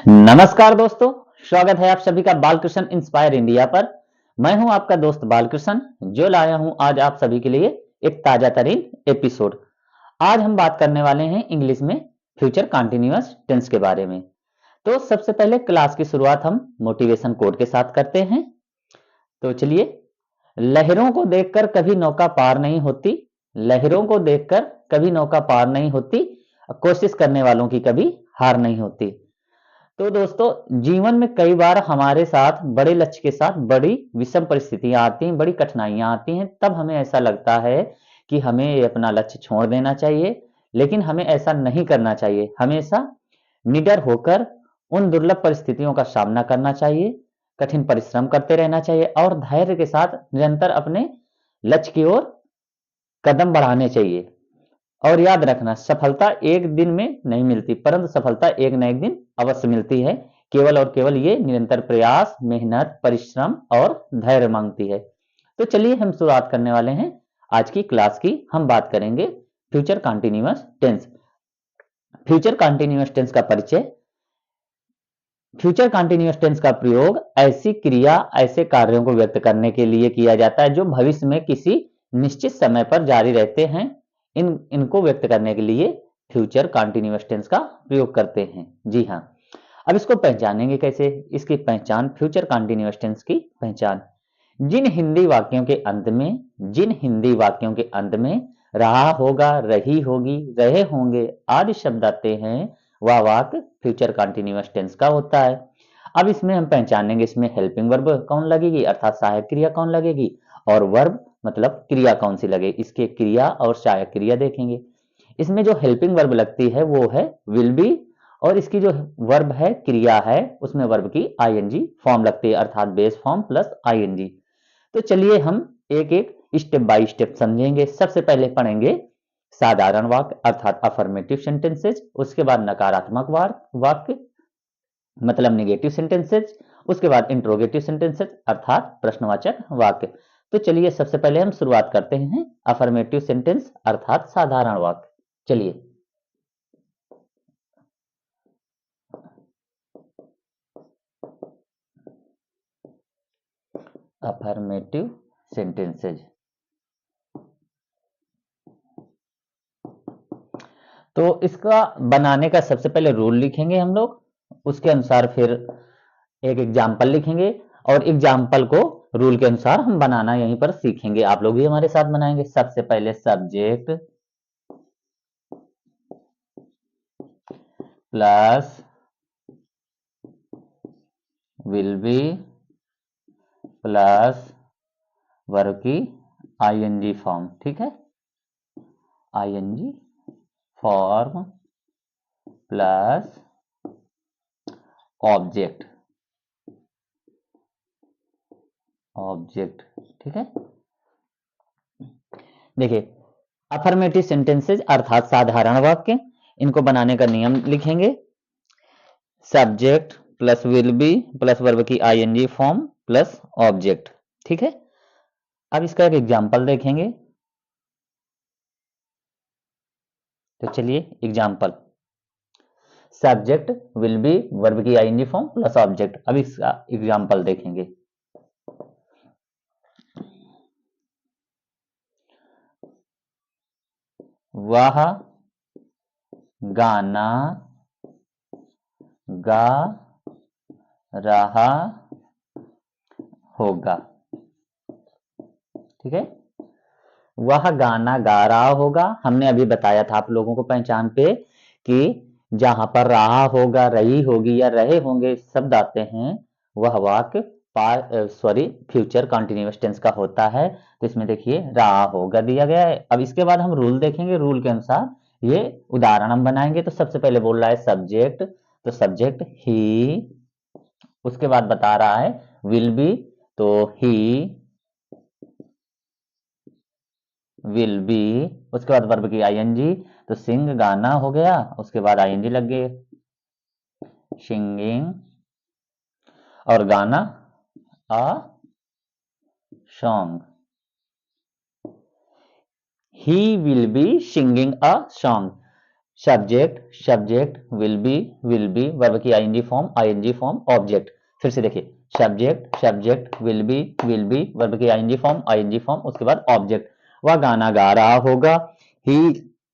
नमस्कार दोस्तों, स्वागत है आप सभी का बालकृष्ण इंस्पायर इंडिया पर। मैं हूं आपका दोस्त बालकृष्ण, जो लाया हूं आज आप सभी के लिए एक ताजा तरीन एपिसोड। आज हम बात करने वाले हैं इंग्लिश में फ्यूचर कंटीन्यूअस टेंस के बारे में। तो सबसे पहले क्लास की शुरुआत हम मोटिवेशन कोट के साथ करते हैं। तो चलिए, लहरों को देखकर कभी नौका पार नहीं होती, लहरों को देखकर कभी नौका पार नहीं होती, कोशिश करने वालों की कभी हार नहीं होती। तो दोस्तों, जीवन में कई बार हमारे साथ बड़े लक्ष्य के साथ बड़ी विषम परिस्थितियां आती हैं, बड़ी कठिनाइयां आती हैं। तब हमें ऐसा लगता है कि हमें ये अपना लक्ष्य छोड़ देना चाहिए, लेकिन हमें ऐसा नहीं करना चाहिए। हमेशा निडर होकर उन दुर्लभ परिस्थितियों का सामना करना चाहिए, कठिन परिश्रम करते रहना चाहिए और धैर्य के साथ निरंतर अपने लक्ष्य की ओर कदम बढ़ाने चाहिए। और याद रखना, सफलता एक दिन में नहीं मिलती, परंतु सफलता एक न एक दिन अवश्य मिलती है। केवल और केवल ये निरंतर प्रयास, मेहनत, परिश्रम और धैर्य मांगती है। तो चलिए, हम शुरुआत करने वाले हैं आज की क्लास की। हम बात करेंगे future continuous tense. Future continuous tense का परिचय। फ्यूचर कंटिन्यूअस टेंस का प्रयोग ऐसी क्रिया, ऐसे कार्यों को व्यक्त करने के लिए किया जाता है जो भविष्य में किसी निश्चित समय पर जारी रहते हैं। इनको व्यक्त करने के लिए फ्यूचर कंटिन्यूअस टेंस का प्रयोग करते हैं। जी हाँ। अब इसको पहचानेंगे कैसे? इसकी पहचान, फ्यूचर कंटिन्यूअस टेंस की पहचान। जिन हिंदी वाक्यों के अंत में जिन हिंदी वाक्यों के अंत में रहा होगा, रही होगी, रहे होंगे आदि शब्द आते हैं, वह वाक्य फ्यूचर कंटिन्यूअस टेंस का होता है। अब इसमें हम पहचानेंगे, इसमें हेल्पिंग वर्ब कौन लगेगी अर्थात सहायक क्रिया कौन लगेगी, और वर्ब मतलब क्रिया कौन सी लगेगी, इसके क्रिया और सहायक क्रिया देखेंगे। इसमें जो हेल्पिंग वर्ब लगती है वो है विल बी, और इसकी जो वर्ब है, क्रिया है, उसमें वर्ब की आईएनजी फॉर्म लगती है अर्थात बेस फॉर्म प्लस आईएनजी। तो चलिए, हम एक एक स्टेप बाय स्टेप समझेंगे। सबसे पहले पढ़ेंगे साधारण वाक्य अर्थात अफर्मेटिव सेंटेंसेज, उसके बाद नकारात्मक वाक्य मतलब नेगेटिव सेंटेंसेज, उसके बाद इंट्रोगेटिव सेंटेंसेज अर्थात प्रश्नवाचक वाक्य। तो चलिए, सबसे पहले हम शुरुआत करते हैं अफर्मेटिव सेंटेंस अर्थात साधारण वाक्य। चलिए, अफर्मेटिव सेंटेंसेज। तो इसका बनाने का सबसे पहले रूल लिखेंगे हम लोग, उसके अनुसार फिर एक एग्जाम्पल लिखेंगे, और एग्जाम्पल को रूल के अनुसार हम बनाना यहीं पर सीखेंगे। आप लोग भी हमारे साथ बनाएंगे। सबसे पहले subject plus will be plus verb की आईएनजी फॉर्म, ठीक है, ING form plus object, object, ठीक है। देखिए, अफर्मेटिव सेंटेंसेज अर्थात साधारण वाक्य, इनको बनाने का नियम लिखेंगे। Subject plus will be plus verb की आईएनजी फॉर्म प्लस ऑब्जेक्ट, ठीक है। अब इसका एक एग्जांपल देखेंगे। तो चलिए, example, subject will be verb की आईएनजी फॉर्म प्लस ऑब्जेक्ट। अब इसका एग्जांपल देखेंगे। वह गाना गा रहा होगा, ठीक है। वह गाना गा रहा होगा, हमने अभी बताया था आप लोगों को पहचान पे कि जहां पर रहा होगा, रही होगी या रहे होंगे शब्द आते हैं, वह वाक्य फ्यूचर कंटिन्यूअस टेंस का होता है। तो इसमें देखिए, रहा होगा दिया गया है। अब इसके बाद हम रूल देखेंगे, रूल के अनुसार ये उदाहरण हम बनाएंगे। तो सबसे पहले बोल रहा है सब्जेक्ट, तो सब्जेक्ट ही, उसके बाद बता रहा है विल बी, तो ही विल बी, उसके बाद वर्ब की आईएनजी, तो सिंग गाना हो गया, उसके बाद आईएनजी लग गई सिंगिंग, और गाना a song, he will be singing a song. Subject subject will be verb की आईएनजी फॉर्म ऑब्जेक्ट। फिर से देखिए, subject subject will be verb की आईएनजी फॉर्म उसके बाद ऑब्जेक्ट। वह गाना गा रहा होगा, he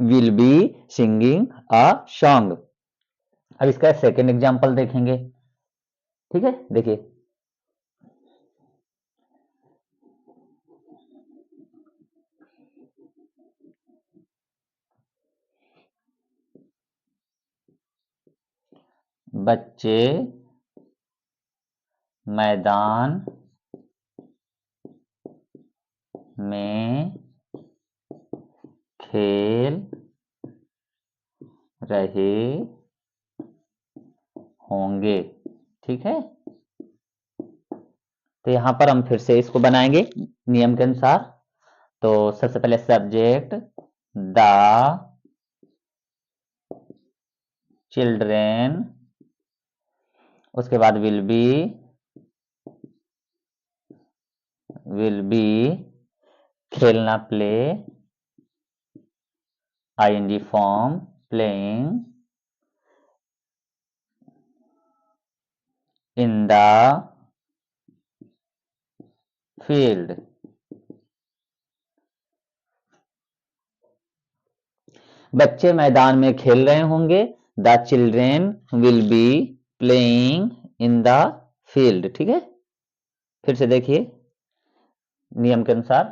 will be singing a song. अब इसका सेकेंड एग्जाम्पल देखेंगे। ठीक है, देखिए, बच्चे मैदान में खेल रहे होंगे। ठीक है, तो यहां पर हम फिर से इसको बनाएंगे नियम के अनुसार। तो सबसे पहले सब्जेक्ट द चिल्ड्रेन, उसके बाद विल बी खेलना play ING form playing in the field. बच्चे मैदान में खेल रहे होंगे, the children will be playing in the field. ठीक है, फिर से देखिए नियम के अनुसार,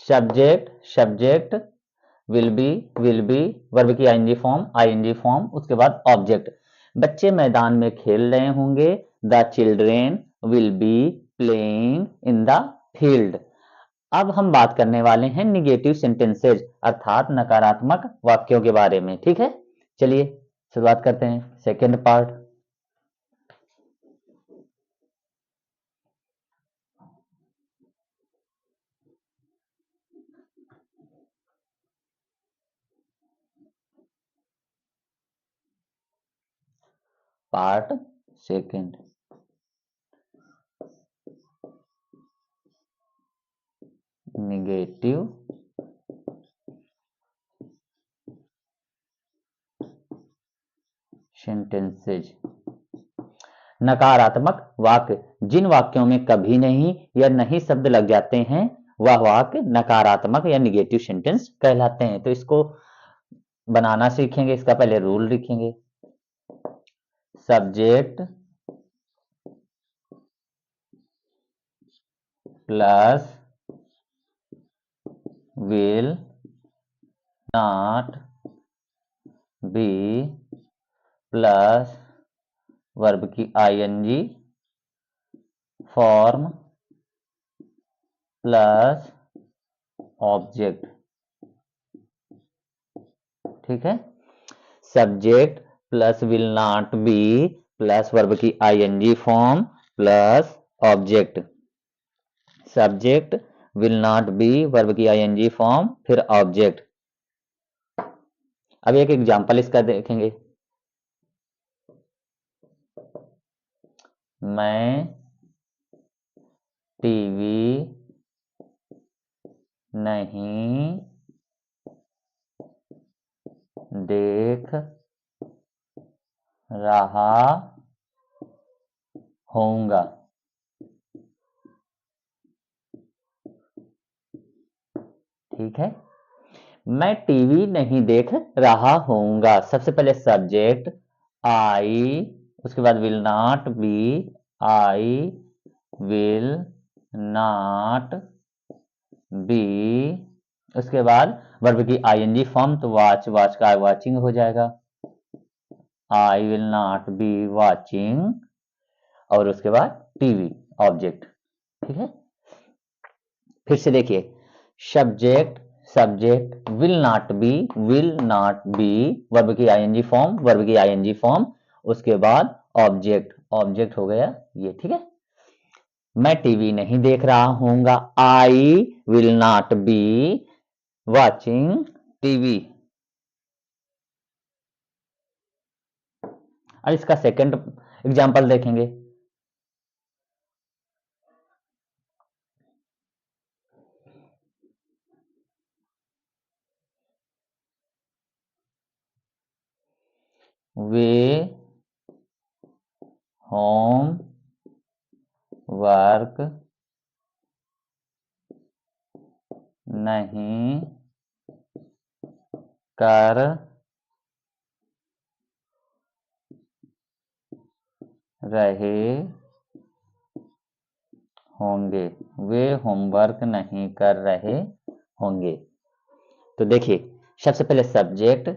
subject subject will be verb की आईएनजी फॉर्म उसके बाद ऑब्जेक्ट। बच्चे मैदान में खेल रहे होंगे, the children will be playing in the field. अब हम बात करने वाले हैं निगेटिव सेंटेंसेज अर्थात नकारात्मक वाक्यों के बारे में। ठीक है, चलिए शुरुआत करते हैं second part. Part second, negative sentences. नकारात्मक वाक्य, जिन वाक्यों में कभी नहीं या नहीं शब्द लग जाते हैं वह वाक्य नकारात्मक या निगेटिव सेंटेंस कहलाते हैं। तो इसको बनाना सीखेंगे, इसका पहले रूल लिखेंगे। Subject plus will not be plus verb की आईएनजी फॉर्म प्लस ऑब्जेक्ट। ठीक है, subject plus will not be plus verb की ING form plus object. Subject will not be verb की आईएनजी फॉर्म फिर ऑब्जेक्ट। अब एक example इसका देखेंगे। मैं टीवी नहीं देख रहा होऊंगा। ठीक है, मैं टीवी नहीं देख रहा होऊंगा। सबसे पहले सब्जेक्ट आई, उसके बाद will not B, I will not B, उसके बाद वर्ब की आईएनजी फॉर्म, तो वॉच, वॉच का वॉचिंग हो जाएगा, आई विल नॉट बी वॉचिंग, और उसके बाद टीवी ऑब्जेक्ट। ठीक है, फिर से देखिए, subject subject will not be verb की आईएनजी फॉर्म उसके बाद ऑब्जेक्ट, ऑब्जेक्ट हो गया ये। ठीक है, मैं टीवी नहीं देख रहा हूंगा, I will not be watching TV. अब इसका सेकंड एग्जांपल देखेंगे। वे होम वर्क नहीं कर रहे होंगे। वे होमवर्क नहीं कर रहे होंगे। तो देखिए, सबसे पहले सब्जेक्ट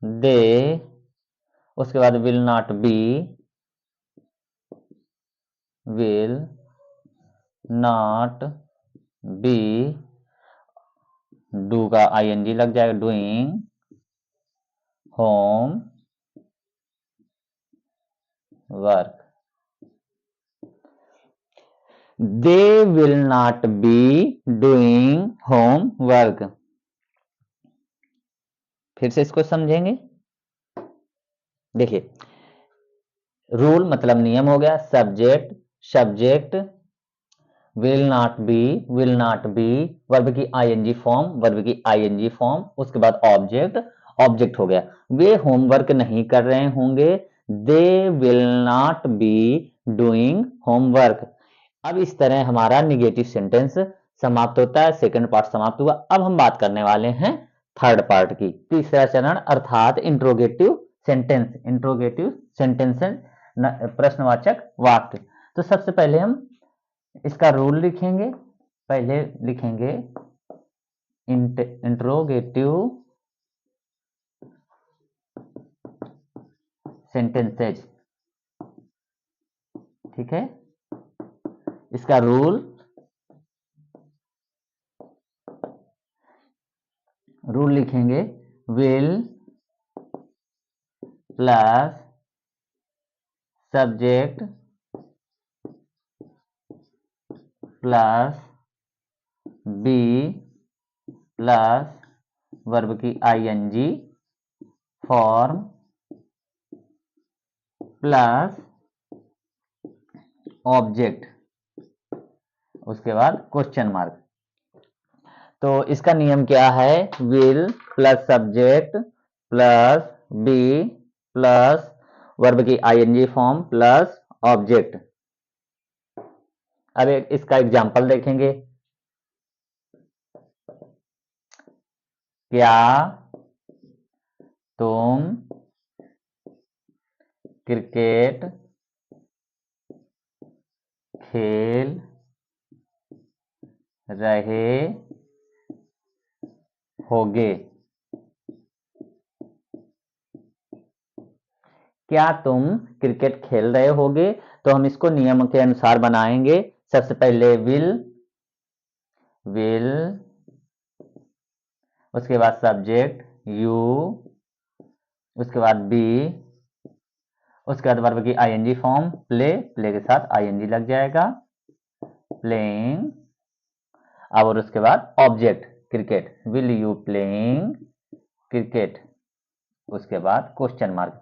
दे, उसके बाद will not B, will not B, do का आईएनजी लग जाएगा, doing home work. They will not be doing home work. फिर से इसको समझेंगे। देखिए, रूल मतलब नियम हो गया, subject, subject will not be, verb की आईएनजी फॉर्म, वर्ब की आईएनजी फॉर्म, उसके बाद ऑब्जेक्ट, ऑब्जेक्ट हो गया। वे होमवर्क नहीं कर रहे होंगे, they will not be doing homework. अब इस तरह हमारा निगेटिव सेंटेंस समाप्त होता है, सेकंड पार्ट समाप्त हुआ। अब हम बात करने वाले हैं थर्ड पार्ट की, तीसरा चरण अर्थात इंट्रोगेटिव सेंटेंस, इंट्रोगेटिव सेंटेंस, प्रश्नवाचक वाक्य। तो सबसे पहले हम इसका रूल लिखेंगे। पहले लिखेंगे इंट्रोगेटिव सेंटेंसेज, ठीक है। इसका रूल लिखेंगे will plus subject plus be plus verb की आईएनजी फॉर्म प्लस ऑब्जेक्ट, उसके बाद क्वेश्चन मार्क। तो इसका नियम क्या है, will plus subject plus be plus verb की आईएनजी फॉर्म प्लस ऑब्जेक्ट। अब इसका एग्जांपल देखेंगे। क्या तुम क्रिकेट खेल रहे होगे? क्या तुम क्रिकेट खेल रहे होगे? तो हम इसको नियम के अनुसार बनाएंगे। सबसे पहले विल, उसके बाद सब्जेक्ट यू, उसके बाद बी, उसके बाद वर्ब की आईएनजी फॉर्म प्ले, प्ले के साथ आईएनजी लग जाएगा, प्लेइंग। और उसके बाद object cricket, will you playing cricket, उसके बाद क्वेश्चन मार्क।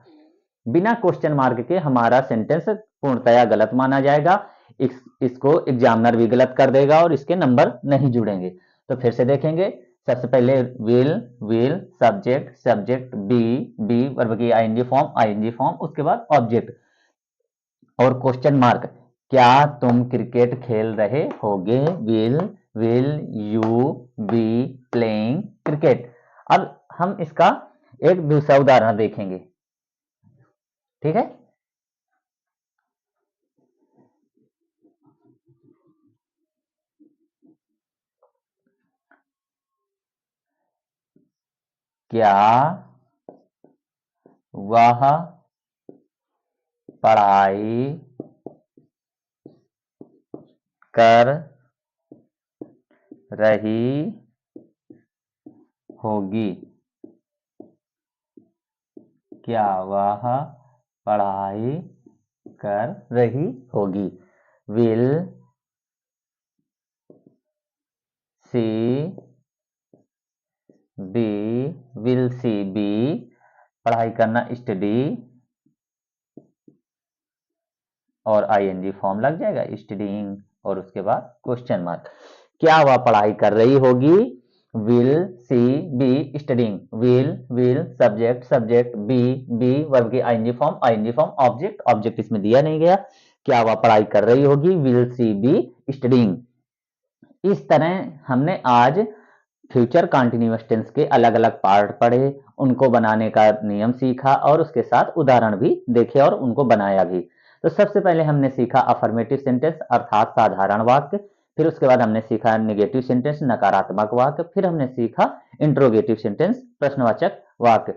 बिना क्वेश्चन मार्क के हमारा सेंटेंस पूर्णतया गलत माना जाएगा। इसको एग्जामिनर भी गलत कर देगा और इसके नंबर नहीं जुड़ेंगे। तो फिर से देखेंगे। सबसे पहले विल सब्जेक्ट बी वर्ब की आईएनजी फॉर्म, उसके बाद ऑब्जेक्ट और क्वेश्चन मार्क। क्या तुम क्रिकेट खेल रहे होगे? Will you be playing cricket. अब हम इसका एक दूसरा उदाहरण देखेंगे, ठीक है। क्या वह पढ़ाई कर रही होगी? क्या वह पढ़ाई कर रही होगी? विल सी बी पढ़ाई करना स्टडी और आईएनजी फॉर्म लग जाएगा स्टडीइंग और उसके बाद क्वेश्चन मार्क। क्या वह पढ़ाई कर रही होगी? Will she be studying, will subject, subject be verb की आईएनजी फॉर्म ऑब्जेक्ट, ऑब्जेक्ट इसमें दिया नहीं गया, क्या वह पढ़ाई कर रही होगी, विल सी बी स्टडिंग। इस तरह हमने आज फ्यूचर कंटीन्यूअस टेंस के अलग अलग पार्ट पढ़े, उनको बनाने का नियम सीखा और उसके साथ उदाहरण भी देखे और उनको बनाया भी। तो सबसे पहले हमने सीखा अफर्मेटिव सेंटेंस अर्थात साधारण वाक्य, फिर उसके बाद हमने सीखा नेगेटिव सेंटेंस नकारात्मक वाक्य, फिर हमने सीखा इंट्रोगेटिव सेंटेंस प्रश्नवाचक वाक्य।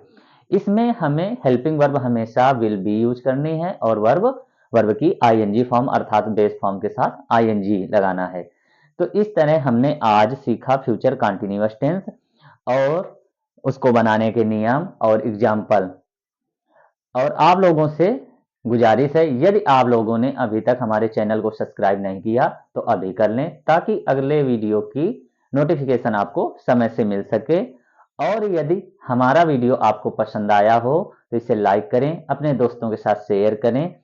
इसमें हमें हेल्पिंग वर्ब हमेशा विल बी यूज करनी है और वर्ब की आईएनजी फॉर्म अर्थात बेस फॉर्म के साथ आईएनजी लगाना है। तो इस तरह हमने आज सीखा फ्यूचर कंटीन्यूअस टेंस और उसको बनाने के नियम और एग्जाम्पल। और आप लोगों से गुजारिश है, यदि आप लोगों ने अभी तक हमारे चैनल को सब्सक्राइब नहीं किया तो अभी कर लें ताकि अगले वीडियो की नोटिफिकेशन आपको समय से मिल सके। और यदि हमारा वीडियो आपको पसंद आया हो तो इसे लाइक करें, अपने दोस्तों के साथ शेयर करें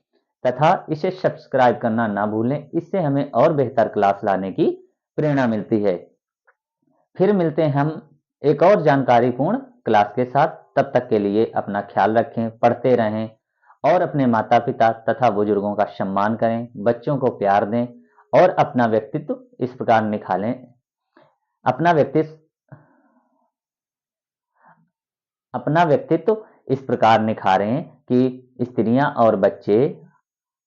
तथा इसे सब्सक्राइब करना ना भूलें। इससे हमें और बेहतर क्लास लाने की प्रेरणा मिलती है। फिर मिलते हैं हम एक और जानकारीपूर्ण क्लास के साथ। तब तक के लिए अपना ख्याल रखें, पढ़ते रहें और अपने माता पिता तथा बुजुर्गों का सम्मान करें, बच्चों को प्यार दें और इस प्रकार निखारें अपना व्यक्तित्व अपना व्यक्तित्व इस प्रकार निखारें कि स्त्रियां और बच्चे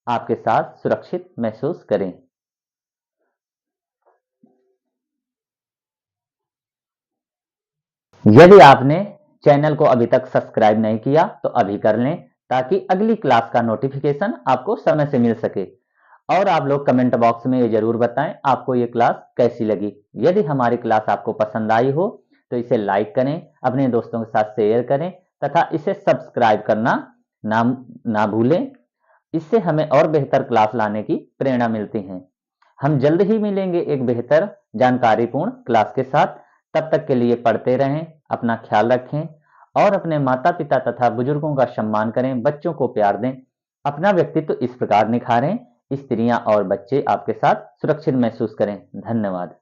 आपके साथ सुरक्षित महसूस करें। यदि आपने चैनल को अभी तक सब्सक्राइब नहीं किया तो अभी कर लें ताकि अगली क्लास का नोटिफिकेशन आपको समय से मिल सके। और आप लोग कमेंट बॉक्स में ये जरूर बताएं आपको ये क्लास कैसी लगी। यदि हमारी क्लास आपको पसंद आई हो तो इसे लाइक करें, अपने दोस्तों के साथ शेयर करें तथा इसे सब्सक्राइब करना ना भूलें। इससे हमें और बेहतर क्लास लाने की प्रेरणा मिलती है। हम जल्द ही मिलेंगे एक बेहतर जानकारीपूर्ण क्लास के साथ। तब तक के लिए पढ़ते रहें, अपना ख्याल रखें और अपने माता पिता तथा बुजुर्गों का सम्मान करें, बच्चों को प्यार दें, अपना व्यक्तित्व इस प्रकार निखारें, स्त्रियां और बच्चे आपके साथ सुरक्षित महसूस करें। धन्यवाद।